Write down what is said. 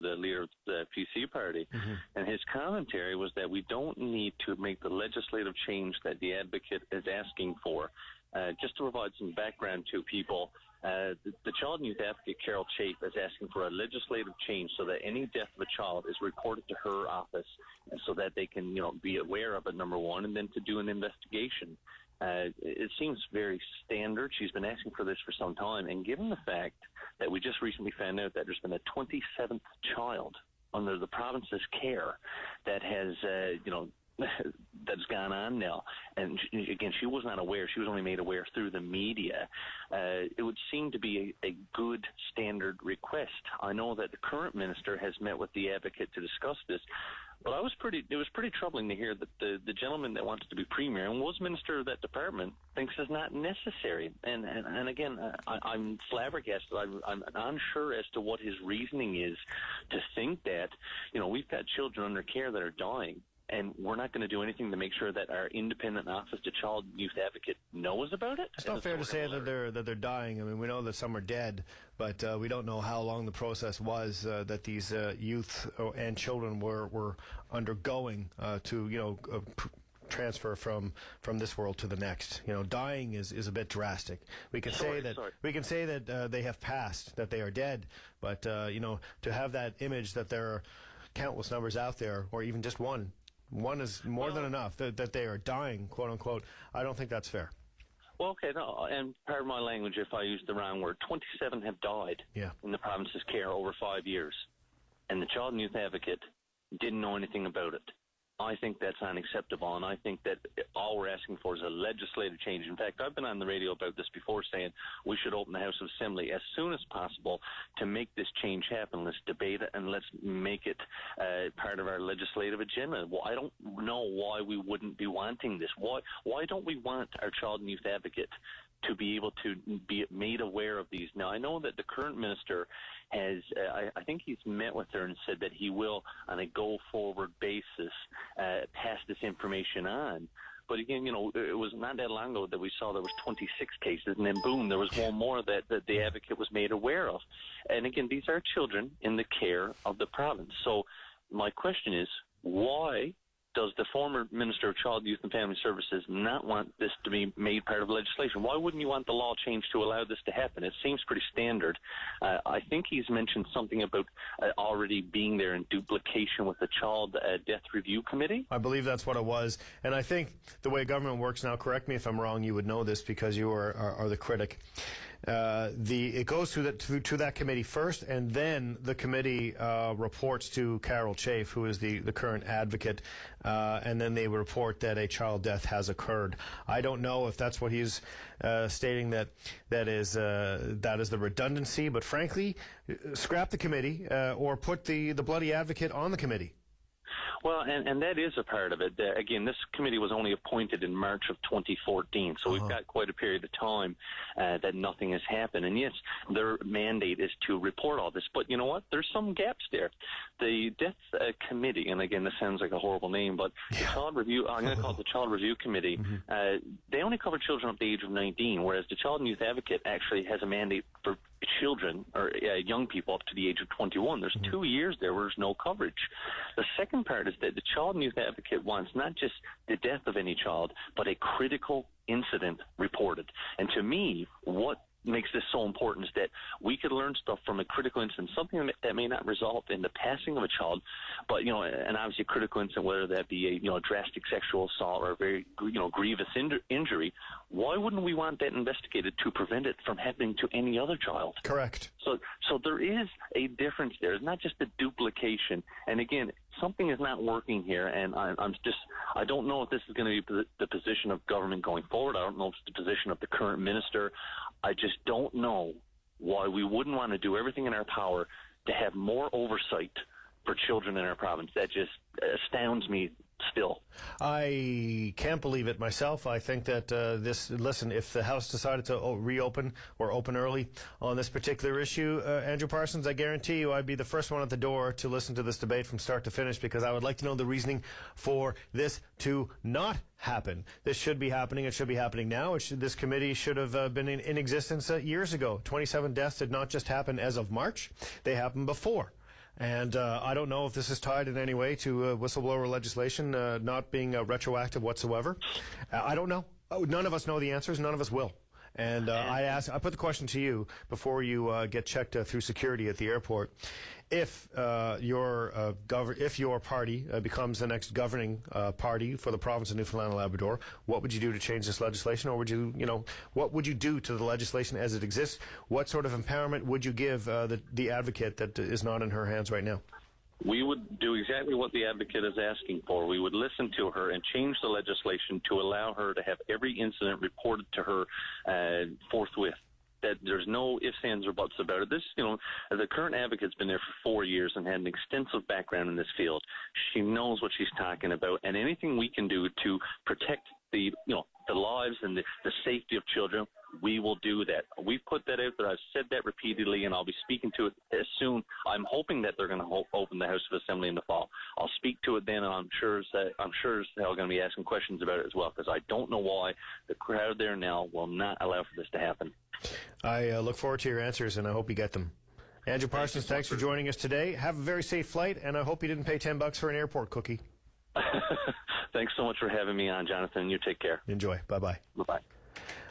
the leader of the PC party, and his commentary was that we don't need to make the legislative change that the advocate is asking for. Just to provide some background to people, the Child and Youth Advocate, Carol Chafe, is asking for a legislative change so that any death of a child is reported to her office, and so that they can, be aware of it, number one, and then to do an investigation. It seems very standard. She's been asking for this for some time, and given the fact that we just recently found out that there's been a 27th child under the province's care that has, that's gone on now. And again, she was not aware. She was only made aware through the media. It would seem to be a good standard request. I know that the current minister has met with the advocate to discuss this, but it was pretty troubling to hear that the gentleman that wants to be premier and was minister of that department thinks it's not necessary. And again, I'm flabbergasted. I'm unsure as to what his reasoning is to think that, we've got children under care that are dying, and we're not going to do anything to make sure that our independent office, the Child and Youth Advocate, knows about it. It's not fair to say that they're dying. I mean, we know that some are dead, but we don't know how long the process was that these youth and children were undergoing to transfer from this world to the next. Dying is a bit drastic. We can say that they have passed, that they are dead, but to have that image that there are countless numbers out there, or even just one is more than enough, that they are dying, quote unquote. I don't think that's fair. Well, okay, no, and pardon my language if I used the wrong word. 27 have died in the province's care over 5 years, and the Child and Youth Advocate didn't know anything about it. I think that's unacceptable, and I think that all we're asking for is a legislative change. In fact, I've been on the radio about this before, saying we should open the House of Assembly as soon as possible to make this change happen. Let's debate it, and let's make it part of our legislative agenda. Well, I don't know why we wouldn't be wanting this. Why don't we want our Child and Youth Advocate to be able to be made aware of these? Now, I know that the current minister has, I think he's met with her and said that he will, on a go-forward basis, pass this information on. But again, it was not that long ago that we saw there was 26 cases, and then boom, there was one more that the advocate was made aware of. And again, these are children in the care of the province. So my question is, why does the former Minister of Child, Youth and Family Services not want this to be made part of legislation? Why wouldn't you want the law changed to allow this to happen? It seems pretty standard. I think he's mentioned something about already being there in duplication with the Child Death Review Committee. I believe that's what it was. And I think the way government works now, correct me if I'm wrong, you would know this because you are the critic. It goes to that committee first, and then the committee reports to Carol Chafe, who is the current advocate, and then they report that a child death has occurred. I don't know if that's what he's stating, that is the redundancy, but frankly, scrap the committee or put the bloody advocate on the committee. Well, and that is a part of it. Again, this committee was only appointed in March of 2014, so we've got quite a period of time that nothing has happened. And yes, their mandate is to report all this, but you know what? There's some gaps there. The Death Committee, and again, this sounds like a horrible name, but the Child Review, I'm going to call it the Child Review Committee, they only cover children up to the age of 19, whereas the Child and Youth Advocate actually has a mandate for children or young people up to the age of 21. There's 2 years there where there's no coverage. The second part is that the Child and Youth Advocate wants not just the death of any child, but a critical incident reported. And to me, what makes this so important is that we could learn stuff from a critical incident, something that may not result in the passing of a child, but and obviously a critical incident, whether that be a drastic sexual assault or a very grievous injury. Why wouldn't we want that investigated to prevent it from happening to any other child? Correct. So there is a difference there. It's not just the duplication. And again, something is not working here, and I don't know if this is going to be the position of government going forward. I don't know if it's the position of the current minister. I just don't know why we wouldn't want to do everything in our power to have more oversight for children in our province. That just astounds me still. I can't believe it myself. I think that listen, if the House decided to reopen or open early on this particular issue, Andrew Parsons, I guarantee you I'd be the first one at the door to listen to this debate from start to finish, because I would like to know the reasoning for this to not happen. This should be happening. It should be happening now. This committee should have been in existence years ago. 27 deaths did not just happen as of March. They happened before. And I don't know if this is tied in any way to whistleblower legislation not being retroactive whatsoever. I don't know. None of us know the answers. None of us will. And I put the question to you before you get checked through security at the airport. If your party becomes the next governing party for the province of Newfoundland and Labrador, what would you do to change this legislation, or would you, what would you do to the legislation as it exists? What sort of empowerment would you give the advocate that is not in her hands right now? We would do exactly what the advocate is asking for. We would listen to her and change the legislation to allow her to have every incident reported to her forthwith. That there's no ifs, ands, or buts about it. This, the current advocate's been there for 4 years and had an extensive background in this field. She knows what she's talking about, and anything we can do to protect the lives and the safety of children, we will do that. We've put that out there. I've said that repeatedly, and I'll be speaking to it as soon. I'm hoping that they're going to open the House of Assembly in the fall. I'll speak to it then, and I'm sure they're going to be asking questions about it as well, because I don't know why the crowd there now will not allow for this to happen. I look forward to your answers, and I hope you get them. Andrew Parsons, thanks for joining us today. Have a very safe flight, and I hope you didn't pay $10 for an airport cookie. Thanks so much for having me on, Jonathan. You take care. Enjoy. Bye-bye. Bye-bye.